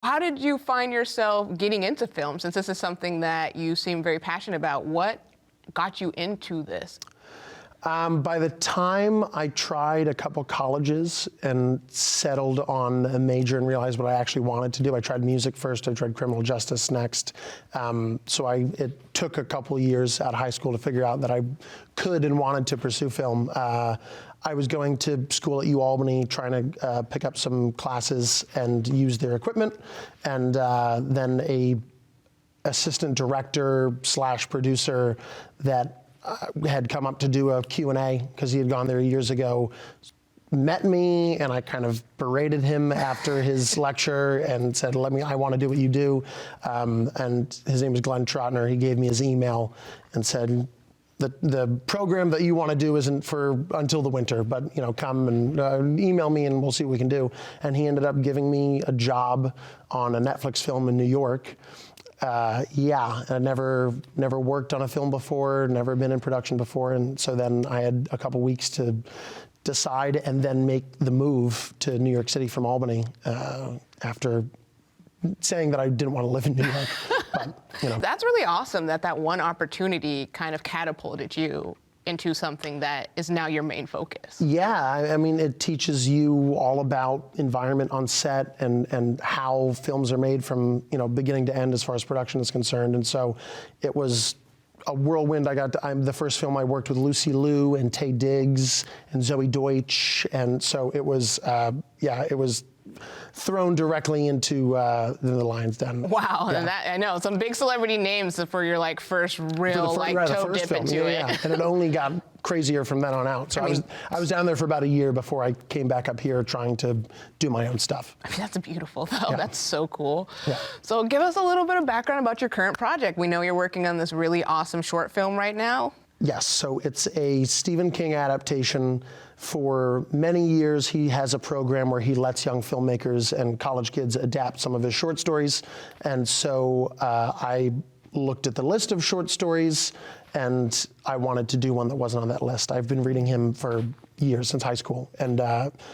How did you find yourself getting into film, since this is something that you seem very passionate about? What got you into this? By the time I tried a couple colleges and settled on a major and realized what I actually wanted to do, I tried music first, I tried criminal justice next. It took a couple years out of high school to figure out that I could and wanted to pursue film. I was going to school at Albany, trying to pick up some classes and use their equipment, and then a assistant director / producer that had come up to do a Q&A because he had gone there years ago, met me, and I kind of berated him after his lecture and said, I want to do what you do. And his name was Glenn Trotner. He gave me his email and said, the program that you want to do isn't for until the winter, but come and email me and we'll see what we can do. And he ended up giving me a job on a Netflix film in New York. I never worked on a film before, never been in production before, and so then I had a couple weeks to decide and then make the move to New York City from Albany after saying that I didn't want to live in New York. But, That's really awesome that one opportunity kind of catapulted you into something that is now your main focus. Yeah, I mean, it teaches you all about environment on set and how films are made from beginning to end as far as production is concerned. And so it was a whirlwind. The first film I worked with Lucy Liu and Taye Diggs and Zoe Deutsch, and so it was it was thrown directly into the Lion's Den. Wow, yeah. And I know some big celebrity names for your first real toe dip into it. Yeah, and it only got crazier from then on out. So I was down there for about a year before I came back up here trying to do my own stuff. I mean, that's beautiful though. Yeah. That's so cool. Yeah. So give us a little bit of background about your current project. We know you're working on this really awesome short film right now. Yes, so it's a Stephen King adaptation. For many years, he has a program where he lets young filmmakers and college kids adapt some of his short stories. And so I looked at the list of short stories, and I wanted to do one that wasn't on that list. I've been reading him for years, since high school. And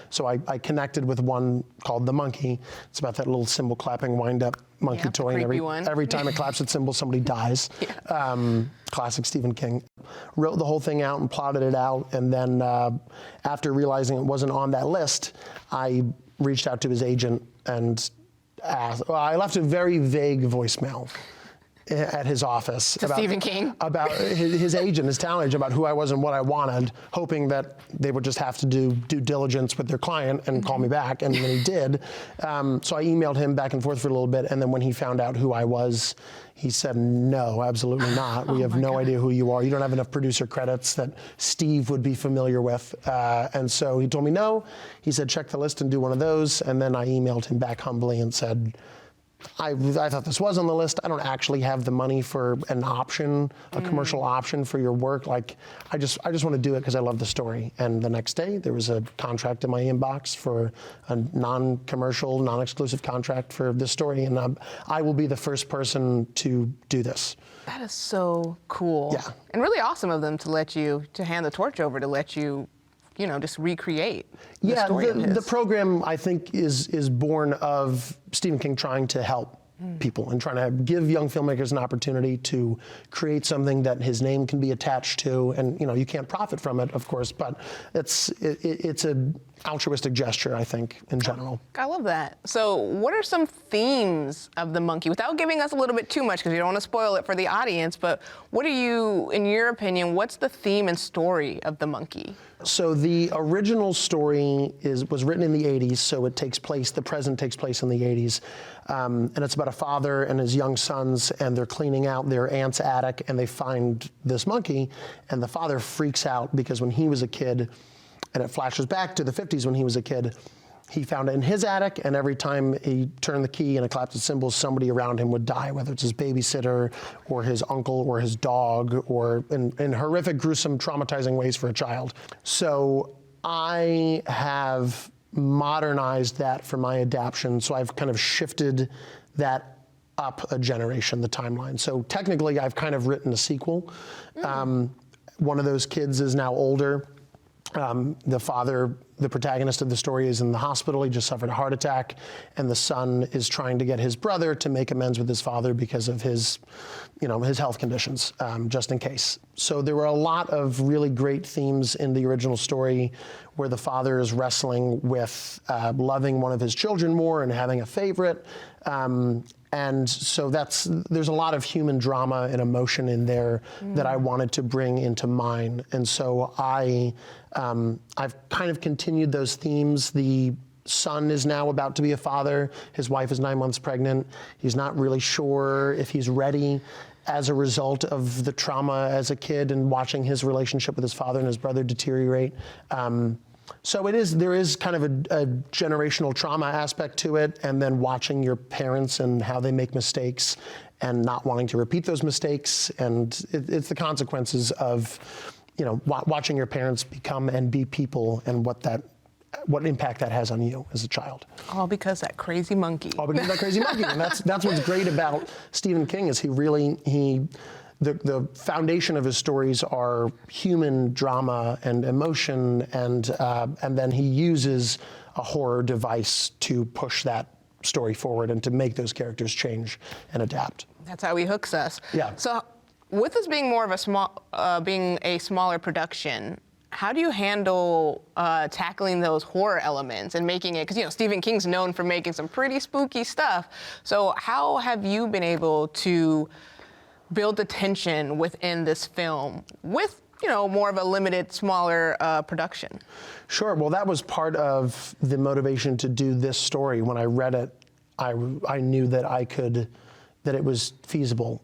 so I connected with one called The Monkey. It's about that little cymbal clapping wind-up monkey toy. And every time it claps its cymbal, somebody dies. Yeah. Classic Stephen King. Wrote the whole thing out and plotted it out. And then after realizing it wasn't on that list, I reached out to his agent and asked, I left a very vague voicemail at his office about Stephen King, about his agent, his talent agent, about who I was and what I wanted, hoping that they would just have to do due diligence with their client and call me back, and then he did. So I emailed him back and forth for a little bit, and then when he found out who I was, he said, no, absolutely not. We have no idea who you are. You don't have enough producer credits that Steve would be familiar with. And so he told me no. He said, check the list and do one of those. And then I emailed him back humbly and said, I thought this was on the list. I don't actually have the money for an option, a commercial option for your work. I just want to do it because I love the story. And the next day, there was a contract in my inbox for a non-commercial, non-exclusive contract for this story. And I will be the first person to do this. That is so cool. Yeah. And really awesome of them to hand the torch over, to let you just recreate the story of his. The program, I think, is born of Stephen King trying to help people and trying to give young filmmakers an opportunity to create something that his name can be attached to. And you can't profit from it, of course, but it's an altruistic gesture, I think, in general. I love that. So what are some themes of The Monkey? Without giving us a little bit too much, because you don't want to spoil it for the audience, but what are you, in your opinion, what's the theme and story of The Monkey? So the original story was written in the 80s, so the present takes place in the 80s. And it's about a father and his young sons, and they're cleaning out their aunt's attic, and they find this monkey, and the father freaks out because when he was a kid, and it flashes back to the 50s when he was a kid, he found it in his attic, and every time he turned the key and it clapped its cymbals, somebody around him would die, whether it's his babysitter or his uncle or his dog, or in horrific, gruesome, traumatizing ways for a child. So I have modernized that for my adaptation, so I've kind of shifted that up a generation, the timeline. So technically, I've kind of written a sequel. One of those kids is now older. The father the protagonist of the story is in the hospital. He just suffered a heart attack, and the son is trying to get his brother to make amends with his father because of his, his health conditions, just in case. So there were a lot of really great themes in the original story where the father is wrestling with loving one of his children more and having a favorite. And so there's a lot of human drama and emotion in there that I wanted to bring into mine. And so I've kind of continued those themes. The son is now about to be a father. His wife is 9 months pregnant. He's not really sure if he's ready as a result of the trauma as a kid and watching his relationship with his father and his brother deteriorate. So there is kind of a generational trauma aspect to it, and then watching your parents and how they make mistakes and not wanting to repeat those mistakes, and it's the consequences of, watching your parents become and be people, and what impact that has on you as a child. All because that crazy monkey. All because of that crazy monkey, and that's what's great about Stephen King is the foundation of his stories are human drama and emotion, and then he uses a horror device to push that story forward and to make those characters change and adapt. That's how he hooks us. Yeah. So, with this being more of a smaller production, how do you handle tackling those horror elements and making it? Because Stephen King's known for making some pretty spooky stuff. So, how have you been able to build the tension within this film with, more of a limited, smaller production? Sure. Well, that was part of the motivation to do this story. When I read it, I knew that that it was feasible.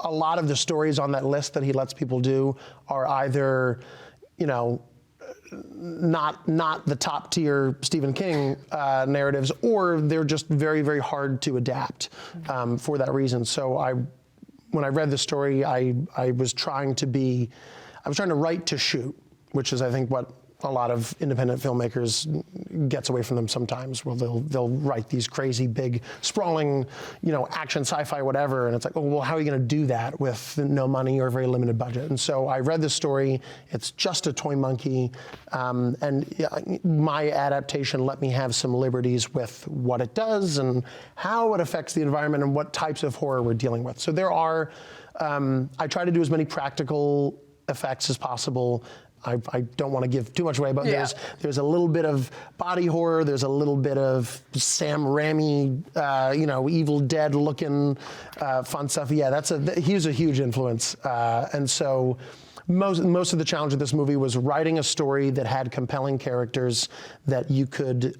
A lot of the stories on that list that he lets people do are either, not the top tier Stephen King narratives, or they're just very, very hard to adapt for that reason. So when I read the story, I was trying to write to shoot, which is, I think, what a lot of independent filmmakers gets away from them sometimes. Well, they'll write these crazy, big, sprawling, action, sci-fi, whatever, and it's like, oh, well, how are you going to do that with no money or a very limited budget? And so I read the story. It's just a toy monkey, and my adaptation let me have some liberties with what it does and how it affects the environment and what types of horror we're dealing with. So there are, I try to do as many practical effects as possible. I don't want to give too much away, but there's a little bit of body horror. There's a little bit of Sam Raimi, Evil Dead looking fun stuff. Yeah, he's a huge influence. And so most of the challenge of this movie was writing a story that had compelling characters that you could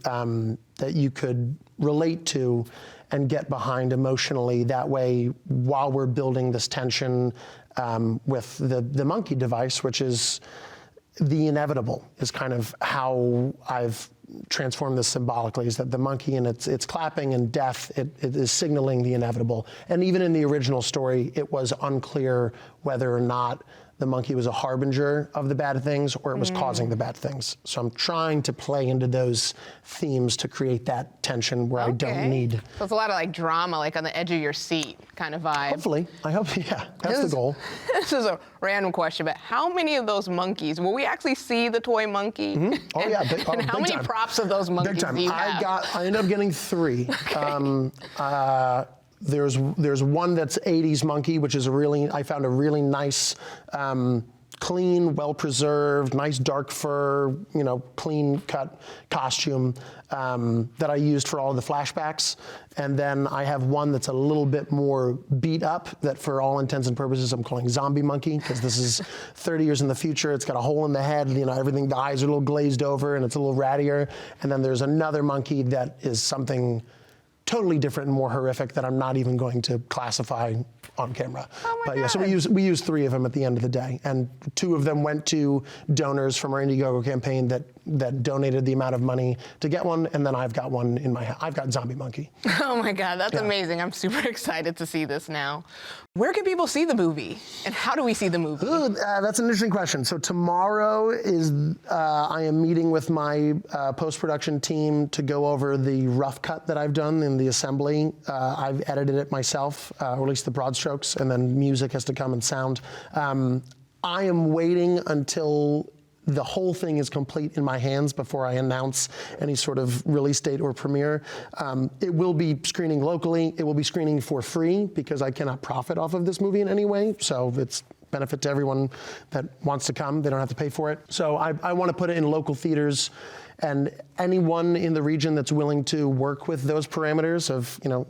relate to and get behind emotionally. That way, while we're building this tension with the monkey device, which is the inevitable, is kind of how I've transformed this symbolically, is that the monkey and its clapping and death, it is signaling the inevitable. And even in the original story, it was unclear whether or not the monkey was a harbinger of the bad things or it was causing the bad things. So I'm trying to play into those themes to create that tension where I don't need. So it's a lot of drama, on the edge of your seat kind of vibe. Hopefully. I hope, yeah, that's the goal. This is a random question, but how many of those monkeys, will we actually see the toy monkey? Mm-hmm. Oh, yeah. And how many props of those monkeys do you have? I ended up getting 3. Okay. There's one that's 80s monkey, which is I found a really nice, clean, well-preserved, nice dark fur, clean cut costume that I used for all of the flashbacks. And then I have one that's a little bit more beat up that for all intents and purposes I'm calling zombie monkey, because this is 30 years in the future. It's got a hole in the head, everything, the eyes are a little glazed over and it's a little rattier. And then there's another monkey that is something totally different and more horrific that I'm not even going to classify on camera. Oh my but yeah, God. so we used 3 of them at the end of the day, and 2 of them went to donors from our Indiegogo campaign that donated the amount of money to get one, and then I've got one in my house. I've got Zombie Monkey. Oh my God, that's amazing. I'm super excited to see this now. Where can people see the movie, and how do we see the movie? Ooh, that's an interesting question. So tomorrow I am meeting with my post-production team to go over the rough cut that I've done in the assembly. I've edited it myself, or at least the broad strokes, and then music has to come and sound. I am waiting until the whole thing is complete in my hands before I announce any sort of release date or premiere. It will be screening locally. It will be screening for free because I cannot profit off of this movie in any way. So it's benefit to everyone that wants to come. They don't have to pay for it. So I want to put it in local theaters, and anyone in the region that's willing to work with those parameters of, you're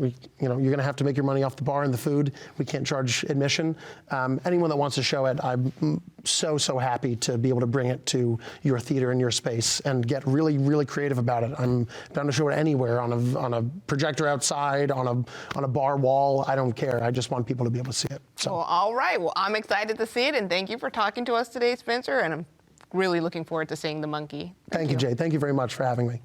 going to have to make your money off the bar and the food. We can't charge admission. Anyone that wants to show it, I'm so happy to be able to bring it to your theater and your space and get really, really creative about it. I'm down to show it anywhere, on a projector outside, on a bar wall. I don't care. I just want people to be able to see it. So. Well, all right. Well, I'm excited to see it, and thank you for talking to us today, Spencer. And I'm really looking forward to seeing The Monkey. Thank you, Jade. Thank you very much for having me.